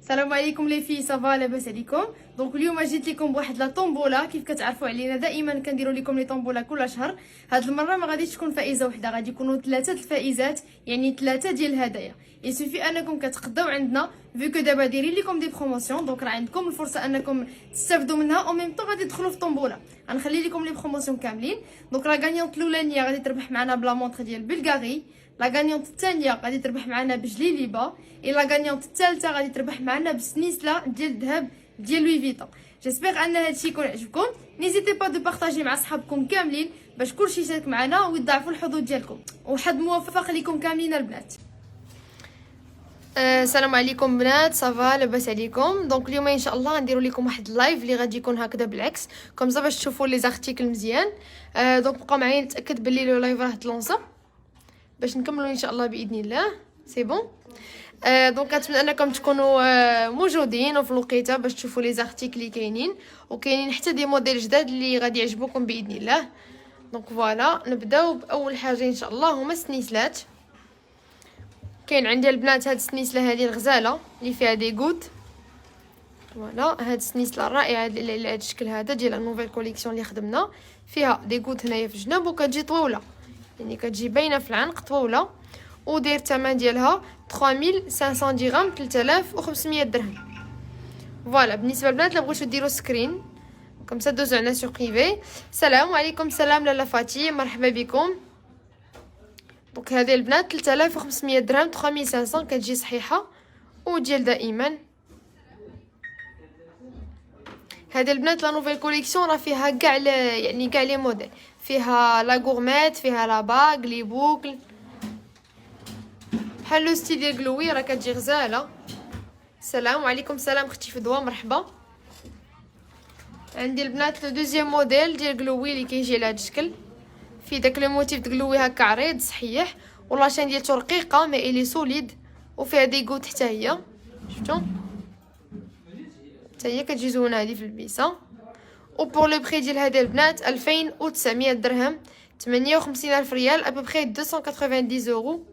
السلام عليكم لي في صافا لاباس عليكم. دونك اليوم جيت لكم بواحد لا طومبولا. كيف كتعرفوا علينا دائما كنديروا لكم لي طومبولا كل شهر. هاد المره ما غاديش تكون فائزه وحده، غادي يكونوا 3 الفائزات، يعني 3 ديال الهدايا. يسوفي انكم كتقداو عندنا فيكو دابا دايرين لكم دي بروموسيون، دونك راه عندكم الفرصه انكم تستافدوا منها او ميم طون غادي تدخلوا في طومبولا. غنخلي لكم لي بروموسيون كاملين. دونك لا غانيونط الاولانيه غادي تربح معنا بلا مونطر ديال بلغاري، لا غانيونط الثانيه غادي تربح معنا بجليليبا، لا غانيونط الثالثه غادي تربح معنا بسنيسله ديال الذهب ديال لوي فيتون. جيسبر ان هادشي يكون عجبكم. نيزيتي با دو بارطاجي مع صحابكم كاملين باش كلشي يشارك معنا ويضاعفوا الحظوظ ديالكم. وحد موفق لكم كاملين البنات. السلام عليكم بنات، صافا لاباس عليكم؟ دونك اليوم ان شاء الله غنديروا لكم واحد اللايف اللي غادي يكون هكذا بالعكس كومزا باش تشوفوا لي زارتيكل مزيان. دونك بقاو معايا نتاكد بلي لو لايف راه تلونسا باش نكملوا ان شاء الله باذن الله. سي بون. دونك كنتمنى انكم تكونوا موجودين وفي الوقيته باش تشوفوا لي زارتيكل اللي كاينين، وكاينين حتى دي موديل جداد اللي غادي يعجبوكم باذن الله. دونك فوالا نبداو باول حاجه ان شاء الله هما السنيسلات. كاين عندي البنات هاد السنيسله هذه الغزاله اللي فيها دي غوت. فوالا هاد السنيسله الرائعه على هاد الشكل هذا ديال النوفيل كوليكسيون اللي خدمنا، فيها دي غوت هنايا في الجناب وكتجي طويله، يعني كتجي باينه في العنق طويله. وداير الثمن ديالها 3500 درهم، 3500 درهم. فوالا بالنسبه للبنات اللي بغيتو ديروا سكرين كم سا دوزو عنا سو بريفي. السلام عليكم. سلام لاله فاتي، مرحبا بكم. دونك هذه البنات 3500 درهم، 3500 كتجي صحيحه وديال دائما. هذه البنات لا نوفيل كوليكسيون راه فيها كاع يعني كاع لي موديل، فيها لا غورميت، فيها لا باغ، لي بوكل، بحال لو ستيل ديال كلوي راه كتجي غزاله. السلام عليكم. سلام اختي فدوى، مرحبا. عندي البنات لو دوزيام موديل ديال كلوي اللي كيجي على هذا الشكل، في داك لو موتيف د كلوي هكا عريض صحيح، واللاشين ديالته رقيقه مي الي سوليد، وفيها دي غوت حتى هي. شفتوا حتى هي كتجي زوينه هذه في البيسه. و بور لو بري ديال هذه البنات 2900 درهم، 58000 ريال، ابوبري 290 اورو.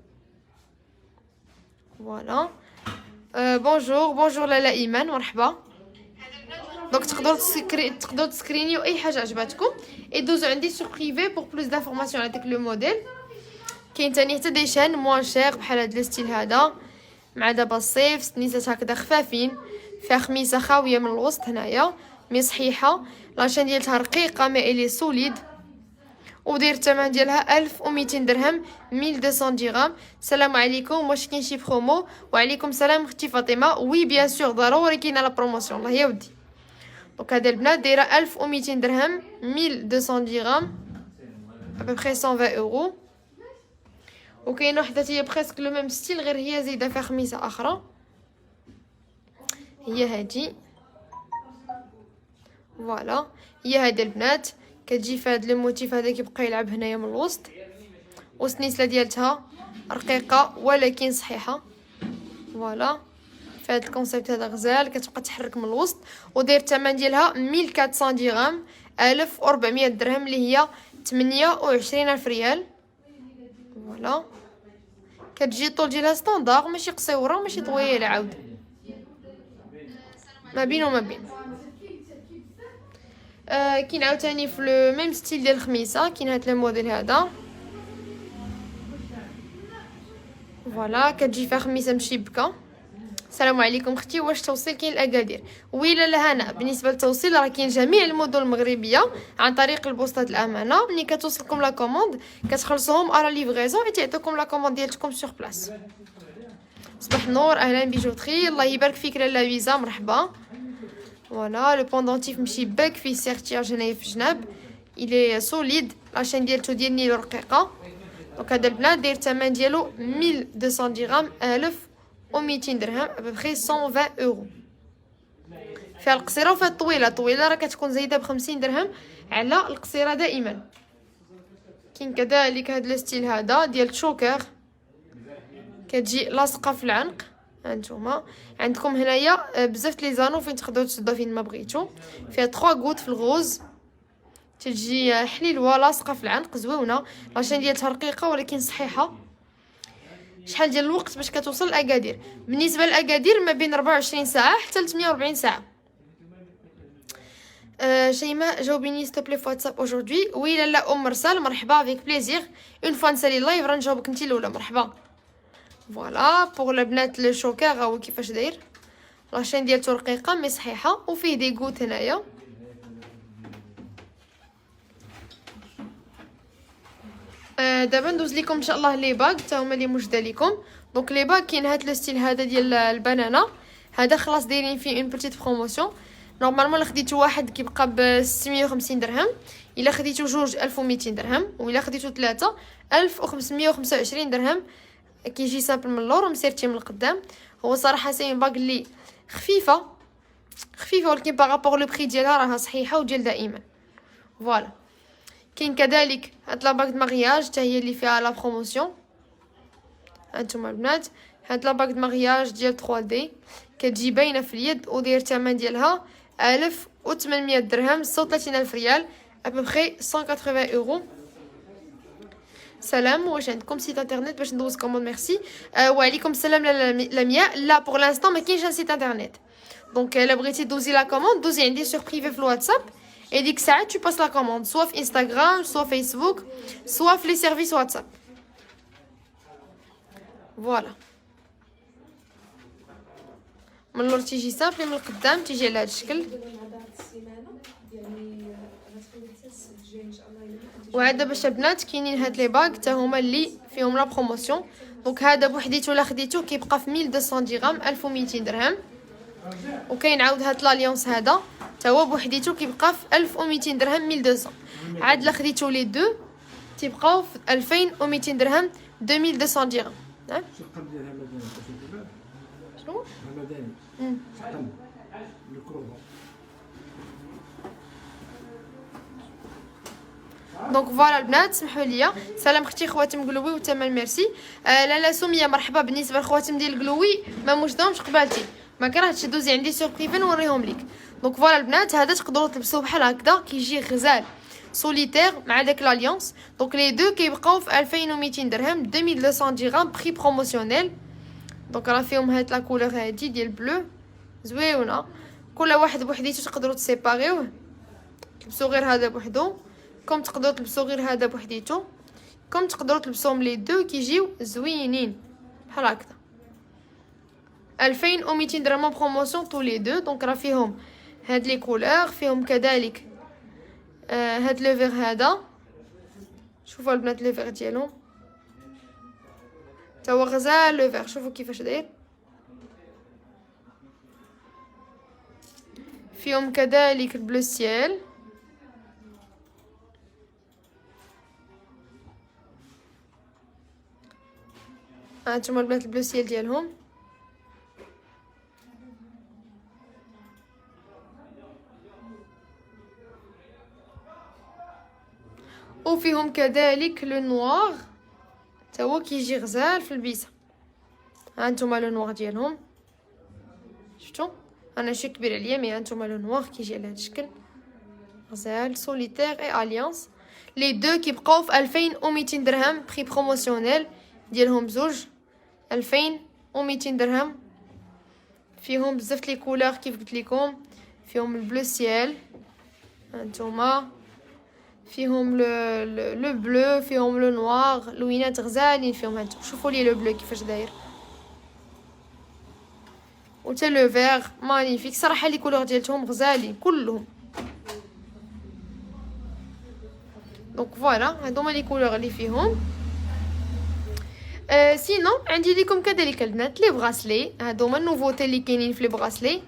فوالا. بونجور لاله ايمان، مرحبا. دونك تقدروا تسكرينيو اي حاجه عجباتكم يدوزوا عندي سو بريفي بور بلوس دانفورماسيون على داك لو موديل. كاين ثاني حتى دي شان موان شير بحال هذا الستيل هذا مع دابا الصيف، سنيسات هكذا خفافين، فيها خميسه خاويه من الوسط هنايا مي صحيحه، لاشين ديالها رقيقه مي الي سوليد، وداير الثمن ديالها 1200 درهم، 1200 درهم. السلام عليكم، واش كاين شي برومو؟ وعليكم السلام اختي فاطمه. وي بيان سور ضروري كاينه لا بروموسيون، الله يا ودي. دونك هاد البنات دايره 1200 درهم، 1200 درهم، ابوبري 120 اورو. وكاينه وحده هي بريسك لو ميم ستيل غير هي زايده فيها خميسه اخرى، هي هادي. فوالا هي هاد البنات كتجي في هاد لو موتيف هذا كيبقى يلعب هنايا من الوسط، والسنيسله ديالتها رقيقه ولكن صحيحه. فوالا في هاد الكونسيبت هذا غزال، كتبقى تحرك من الوسط، وداير الثمن ديالها 1400 درهم، 1400 درهم اللي هي 28000 ريال. فوالا كتجي الطول ديالها ستاندار، ماشي قصيره ماشي طويله، عاود ما بين وما بين. كاين عاوتاني في لو ميم ستيل ديال الخميسه، كاين هاد الموديل هذا. فوالا كتجي فيها خميسه مشبكه. السلام عليكم اختي، واش التوصيل كاين لاكادير؟ وي لا هنا بالنسبه للتوصيل راه كاين جميع المدن المغربيه عن طريق البوسطه الامانه. ملي كتوصلكم لا كوموند كتخلصوهم على ليفريزون وتعطيكم لا كوموند ديالكم سور بلاص. صباح النور، اهلا بيجوتري، الله يبارك فيك لاله ويزا، مرحبا. فوالا لو بوندونتيف مشبك فيه سيرتياج هنايا في الجناب، الي سوليد، لاشين ديالتو ديال النيلو رقيقه. دونك هذا البنات داير الثمن ديالو 1200 درهم، 1200 درهم، ابوبري 120 اورو. فيها القصيره وفيها الطويله. الطويله راه كتكون زايده ب50 درهم على القصيره دائما. كاين كذلك هذا الستيل هذا ديال الشوكر، كتجي لاصقه في العنق. هانتوما عندكم هنايا بزاف لي زانو فين تقدروا تشدوا فين ما بغيتو. فيها 3 غوت في الغوز، تجي حليلوه لاصقه في العنق، زويونه، لاشين ديالها رقيقه ولكن صحيحه. شحال ديال الوقت باش كتوصل لاكادير. بالنسبه لاكادير ما بين 24 ساعه حتى ل 48 ساعه. شيماء جاوبيني ستوبلي في واتساب اجوردي. وي لالا ام مرسال مرحبا افيك بليزير. اون فوا نسالي اللايف راه انتي الاولى مرحبا. فوالا بوغ البنات لو شوكر ها هو كيفاش داير لاشين ديالته رقيقه مي صحيحه وفيه دي غوت هنايا. دابا ندوز لكم ان شاء الله لي باغ حتى هما اللي موجوده لكم. دونك لي باغ كاين هاد لو ستيل هذا ديال البنانه هذا خلاص دايرين فيه اون بيتيت بروموسيون. نورمالمون الا خديتو واحد كيبقى ب 650 درهم، الا خديتو جوج 1200 درهم، والا خديتو ثلاثه 1525 درهم. كيجي سامبل من اللور ومسيرتي من القدام. هو صراحه سي باغ لي خفيفه ولكن بارابور لو بري ديالها راها صحيحه وديال دائما. فوالا كاين كذلك هاد لا باغ د مارياج حتى هي اللي فيها لا بروموسيون. هانتوما البنات هاد لا باغ د مارياج ديال 3 دي كتجي باينه في اليد وداير الثمن ديالها 1800 درهم 36000 ريال ابوبخي 180 اورو. سلام واش عندكم سيت انترنت باش ندوز كوموند ميرسي. وعليكم السلام لمياء. لا بور لانستون ما كاينش ان سيت انترنت. دونك الا بغيتي دوزي لا كوموند دوزي عندي سور بريفي في الواتساب et ديك الساعه tu passes la commande soit في انستغرام soit فيسبوك soit في لي سيرفيس واتساب. فوالا من اللور تيجي سامبل من القدام تيجي على هذا الشكل. وعاد باش البنات كاينين هاد لي باغ حتى هما اللي فيهم لا بروموسيون. دونك هذا بوحديتو لا خديتوه كيبقى في 1200 درهم 1200 درهم. وكاين عاود هاد لاليونس هذا حتى هو بوحديتو كيبقى في 1200 درهم 1200. عاد لا خديتو لي دو تيبقاو في 2200 درهم 2200 درهم. شقم ديالها مدني شنو مدني شقم الكروبه. دونك فوالا البنات سمحوا لي. سلام اختي خواتم قلوي وتمام ميرسي. لاله سميه مرحبا. بالنسبه للخواتم ديال قلوي ما موجودهمش قبالتي ما كرهتش دوزي عندي سور بريفي نوريهم ليك. دونك فوالا البنات هذا تقدروا تلبسوه بحال هكذا كيجي غزال سوليتير مع داك لاليونس. دونك لي دو كيبقاو في 2200 درهم 2200 درهم بري بروموسيونيل. دونك راه فيهم هاد لا كولور هادي ديال بلو زويونه. كل واحد بوحديتو تقدروا تسيباريوه تلبسوا غير هذا بوحدو كم تقدروا تلبسوا غير هذا بوحديتو كم تقدروا تلبسوهم لي دو كيجيو زوينين بحال هكذا. 2200 درهم بروموسيون طو لي دو. دونك راه فيهم هاد لي كولور فيهم كذلك هاد لو فيغ هذا. شوفوا البنات لو فيغ ديالهم تا هو غزال لو فيغ. شوفوا كيفاش داير. فيهم كذلك البلو سيال. هانتوما البنات البلو سيال ديالهم. وفيهم كذلك لو نوار تا هو كيجي غزال في البيسه. هانتوما لو نوار ديالهم شفتوا انا شي كبير عليا مي هانتوما لو نوار كيجي على هذا الشكل غزال سوليتير اي اليانس. لي دو كيبقاو في 2200 درهم بري بروموسيونيل ديالهم بزوج 2200 درهم. فيهم بزاف لي كولور كيف قلت لكم. فيهم البلو سيال هانتوما فيهم لو بلو فيهم لو نوار لوينات غزالين فيهم. هانتوما شوفوا لي لو بلو كيفاش داير و حتى لو فيغ مانيفيك صراحه لي كولور ديالهم غزالين كلهم. دونك فوالا هادو هما لي كولور اللي فيهم. سينو عندي لكم كذلك البنات لي براسلي. هادو هما النوفوتي اللي كاينين في لي براسلي.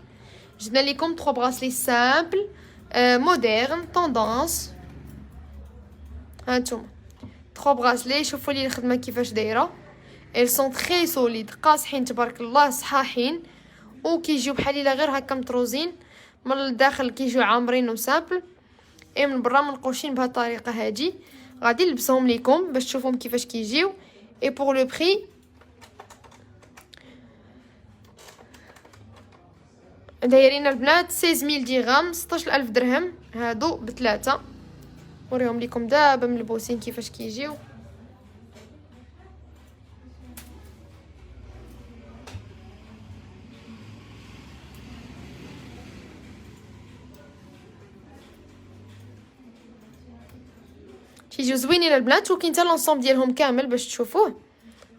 جبنا لكم 3 براسلي سامبل مودرن طوندونس. هانتوما 3 براسلي. شوفوا لي الخدمه كيفاش دايره. elles sont très solides قاصحين تبارك الله صحاحين وكيجيو بحال الا غير هكا مطروزين من الداخل كيجيو عامرين وسامبل اي من برا منقوشين بهذه الطريقه هادي. غادي نلبسهم لكم باش تشوفوهم كيفاش كيجيو. اي بور لو بري دايرين البنات 16000 درهم 16000 درهم هادو بثلاثه. وريهم لكم دابا ملبوسين كيفاش كيجيو. كيجيو زوينين البنات، وكاين حتى لونسومبل ديالهم كامل باش تشوفوه.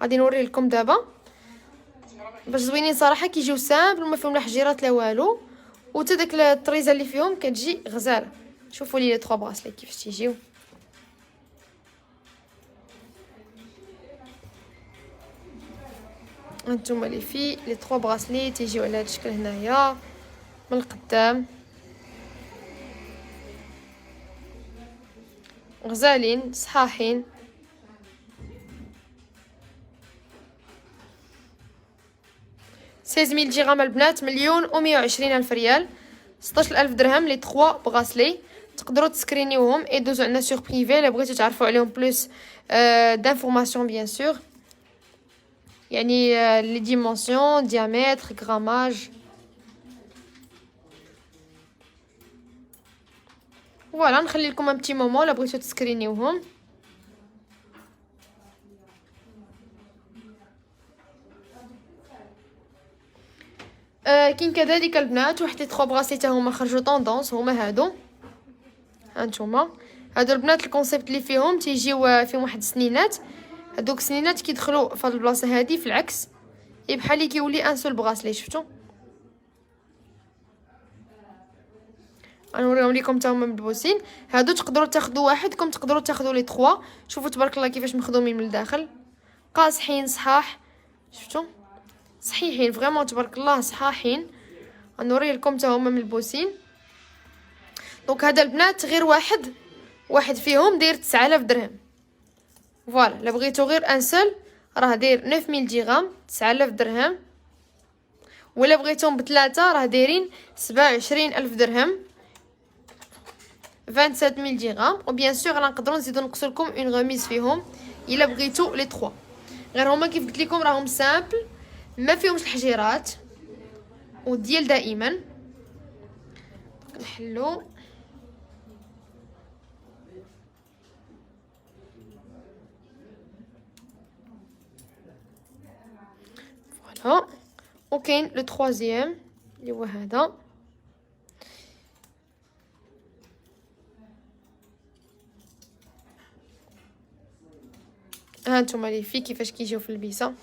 غادي نوريه لكم دابا باش زوينين صراحه، كيجيو سامبل ما فيهم لا حجيرات لا والو، وتا داك الطريزه اللي فيهم كتجي غزاله. شوفوا لي 3 براسلي كيفاش تيجيو. هانتوما لي في لي 3 براسلي تيجيو على هذا الشكل هنايا من القدام، غزالين صحاحين. 16000 درهم البنات، 1,120,000 ريال، 16000 درهم لي 3 براسلي. تقدروا تسكرينيوهم اي دوزو عندنا سور بريفي الا بغيتو تعرفوا عليهم بلوس دانفورماسيون بيان سور، يعني لي ديمونسيون، ديامتر، غراماج. فوالا نخلي لكم ان بتي مومون الا بغيتو تسكرينيوهم. كاين كذلك البنات واحد لي 3 براسلي حتى هما خرجوا طوندونس، هما هادو. هانتوما هادو البنات الكونسيبت اللي فيهم تيجيو فيهم واحد السنينات، هادوك السنينات كيدخلوا في هاد البلاصه هادي في العكس، بحال اللي كيولي ان سول براسلي. شفتوا؟ غنوريهم لكم حتى هما ملبوسين. هادو تقدروا تاخذوا واحدكم، تقدروا تاخذوا لي 3. شوفوا تبارك الله كيفاش مخدومين من الداخل، قاصحين صحاح. شفتوا؟ صحيحين فريمون تبارك الله صحاحين. غنوري لكم حتى هما ملبوسين. دونك هذا البنات غير واحد فيهم داير 9000 درهم. فوالا الا بغيتو غير ان سول راه داير 9000 درهم، 9000 درهم. ولا بغيتهم بثلاثه راه دايرين 27000 درهم، 27000 درهم. وبيان سور غنقدروا نزيدو نقصوا لكم اون غوميز فيهم الا بغيتو لي 3. غير هما كيف قلت لكم راهم سامبل، ما فيهمش الحجيرات وديال دائما. نحلو فوالا. وكاين لو 3 اللي هو هذا. هانتوما لي في كيفاش كيجيو في البيسه،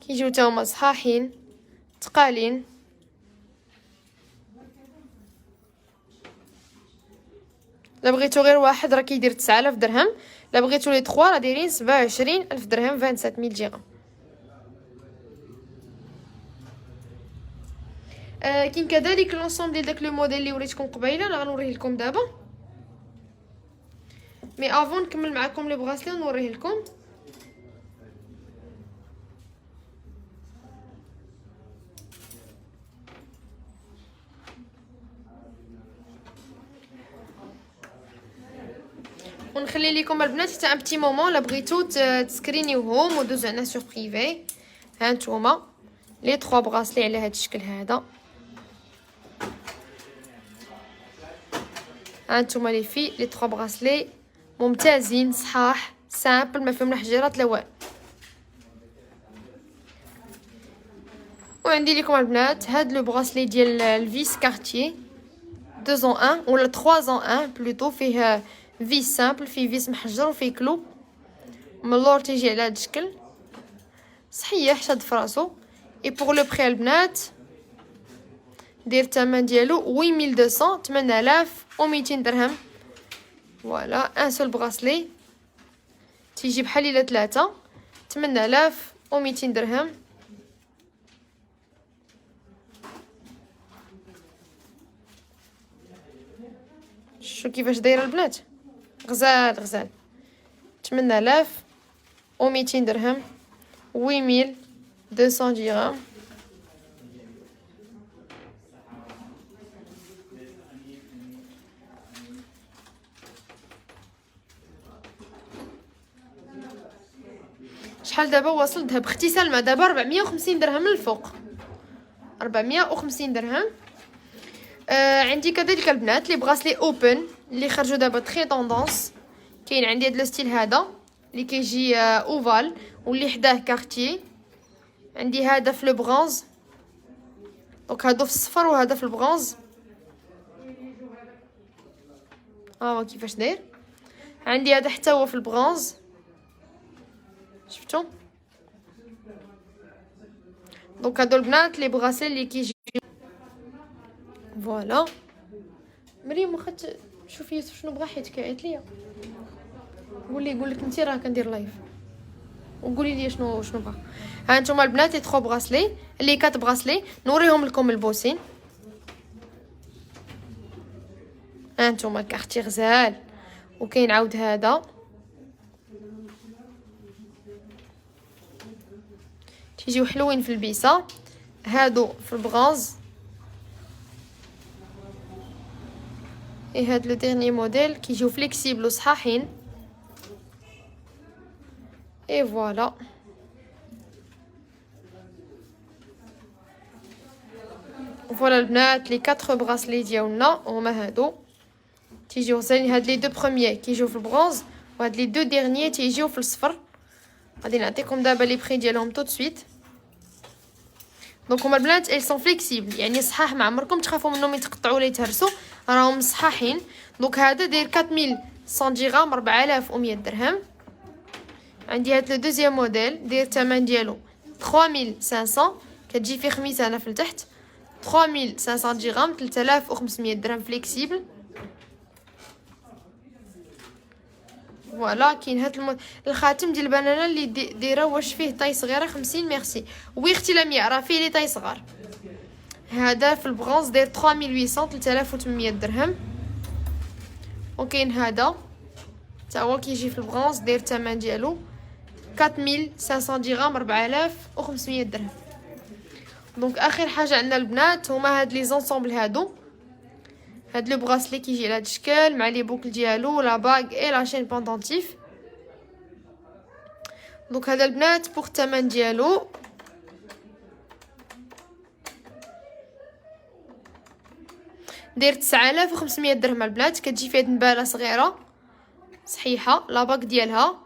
كيجيو تا هما صحاحين تقالين. لا بغيتو غير واحد راه كيدير 9000 درهم، لا بغيتو لي 3 راه دايرين 27000 درهم، 27000 درهم. كاين كذلك لونسومبل ديال داك لو موديل اللي وريتكم قبيله، انا غنوريه لكم دابا. مي افون نكمل معكم لي براسلي ونوريه لكم. ونخلي لكم البنات حتى ان بتي مومون لا بغيتو تسكرينيوهم ودوزو عنا سور بريفي. هانتوما لي 3 براسلي على هذا الشكل هذا. هانتوما لي في لي 3 براسلي ممتازين صحاح سامبل، ما فيهم لا حجيرات لا والو. وعندي لكم البنات هاد لو براسلي ديال الفيس كارتيي 2 en 1 ولا 3 en 1 بلوتو، فيه فيس سامبل، فيه فيس محجر وفيه كلو من اللور تيجي على هاد الشكل صحيح شاد فراسو. اي بوغ لو بري البنات داير الثمن ديالو 8200، 8200 درهم. فوالا ان سول براسلي تيجي بحال الا 3، 8200 درهم. شو كيفاش دايره البنات، غزال 8200 درهم، 8200 درهم. شحال دابا واصل ذهب اغتسال مع دابا 450 درهم من الفوق، 450 درهم. عندي كذلك البنات لي براسلي اوبن اللي خرجوا دابا تري طوندونس. كاين عندي هذا الستيل هذا اللي كيجي اوفال واللي حداه كارتي. عندي هذا في لو برونز، دونك هادو في الصفر وهذا في البرونز. هو كيفاش داير. عندي هذا حتى هو في البرونز، شفتوا. دونك هادو البنات لي بغاسلي اللي كيجي فوالا. مريم واخا شوفي شنو بغا حيت كيعيط ليا، قول لك انت راه كندير لايف وقولي لي شنو بغا. ها انتم البنات لي 3 بغاسلي اللي 4 بغاسلي نوريهم لكم البوسين. ها انتم كارتي غزال، وكاين عاود هذا تيجيو حلوين في البيسه. هادو في البغاز هاد لو ديرني موديل كيجيو فليكسيبل وصحاحين. اي فوالا. فوالا البنات لي 4 براسلي ديالنا هما هادو تيجيو زين. هاد لي دو بروميير كيجيو في البرونز، وهاد لي دو ديرنيي تيجيو في الصفر. غادي نعطيكم دابا لي بري ديالهم تو سويت. دونك هما البنات اي سون فليكسيبل، يعني صحاح ما عمركم تخافوا منهم يتقطعوا ولا يتهرسوا، راهم صحاحين. دونك هذا داير 4100 درهم 4100 درهم. عندي هاد لو دوزيام موديل داير الثمن ديالو 3500، كتجي فيه خميسه هنا في التحت. 3500 درهم 3500 درهم فليكسيبل. فوالا. كاين هاد الخاتم ديال البنانه اللي دايره واش فيه طاي صغيره 50 ميرسي. وي اختي لمياء راه فيه لي طاي صغار. هذا في البرونز داير 3800 3800 درهم. وكاين هذا حتى هو كيجي في البرونز داير الثمن ديالو 4500 درهم 4500 درهم. دونك اخر حاجه عندنا البنات هما هاد لي زونسومبل هادو. هاد لو براسلي كيجي على هاد الشكل مع لي بوكل ديالو لا باغ اي لا شين بوندونتيف. دونك هذا البنات بوغ الثمن ديالو داير 9500 درهم البنات. كتجي فيها نباله صغيره صحيحه لا باغ ديالها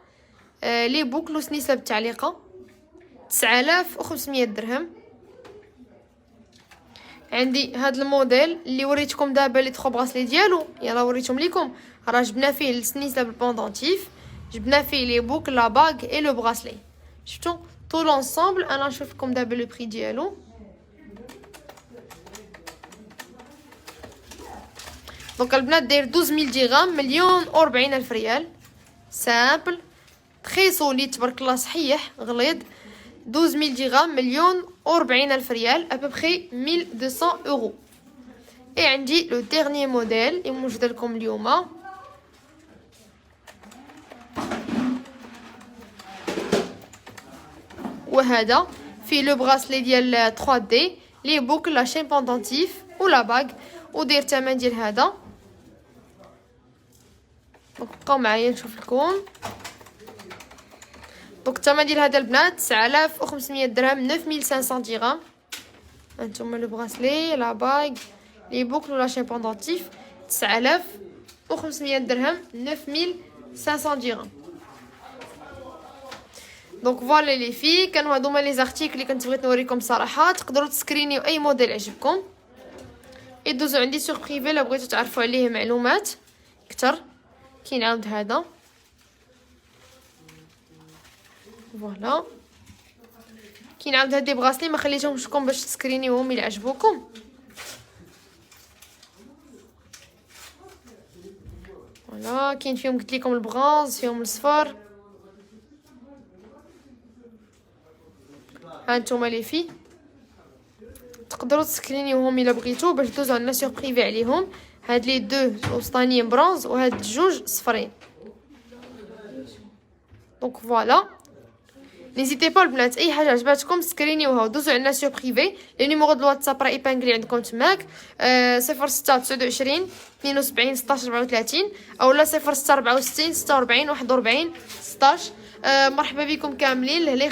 لي بوكل وسنيسه بالتعليقه 9500 درهم. عندي هاد الموديل اللي وريتكم دابا لي 3 براسلي ديالو، يلا وريتهم لكم. راه جبنا فيه السنيسه بالبوندونتيف، جبنا فيه لي بوكل لا باغ اي لو براسلي. شفتوا طو لونسومبل. انا نشوف لكم دابا لو بري ديالو. دونك البنات داير 12000 درهم 1,040,000 ريال. سامبل تري سوليد تبارك الله صحيح غليظ. 12000 درهم 1,040,000 ريال ابوبخي 1200 اورو. اي عندي لو ديرني موديل اللي موجود لكم اليوم. وهذا فيه لو براسلي ديال 3 دي لي بوكل لا شين بوندونتيف ولا باغ ودير الثمن ديال هذا. دونك بقاو معايا نشوف لكم. دونك الثمن ديال هذا البنات 9500 درهم 9500 درهم. هانتوما لو براسلي لا باغ لي بوكل ولا شين بوندونتيف 9500 درهم 9500 درهم. دونك فوالا لي في كانوا هادوما لي زارتيكل اللي كنت بغيت نوريكم صراحه. تقدروا تسكرينيو اي موديل عجبكم يدوزوا عندي سور بريفي الا بغيتو تعرفوا عليه معلومات اكثر. كاين عاود هذا فوالا. كاين عاود هاد لي براسلي ما خليتهمش لكم باش تسكرينيوهم الا عجبوكم. فوالا كاين فيهم قلت لكم البغاز فيهم الصفر. ها نتوما لي في تقدروا تسكرينيوهم الا بغيتو باش دوزو عندنا سور بريفي عليهم. هاد لي دو وسطانيين برونز وهاد الجوج صفرين. دونك فوالا نيزيتي با البنات اي حاجه عجباتكم سكرينيوها ودوزو عندنا سور بريفي. لي نيميرو د الواتساب راه ايبانغلي عندكم تماك 06 29 72 16 34 اولا 06 64 46 41 16. مرحبا بكم كاملين. اللي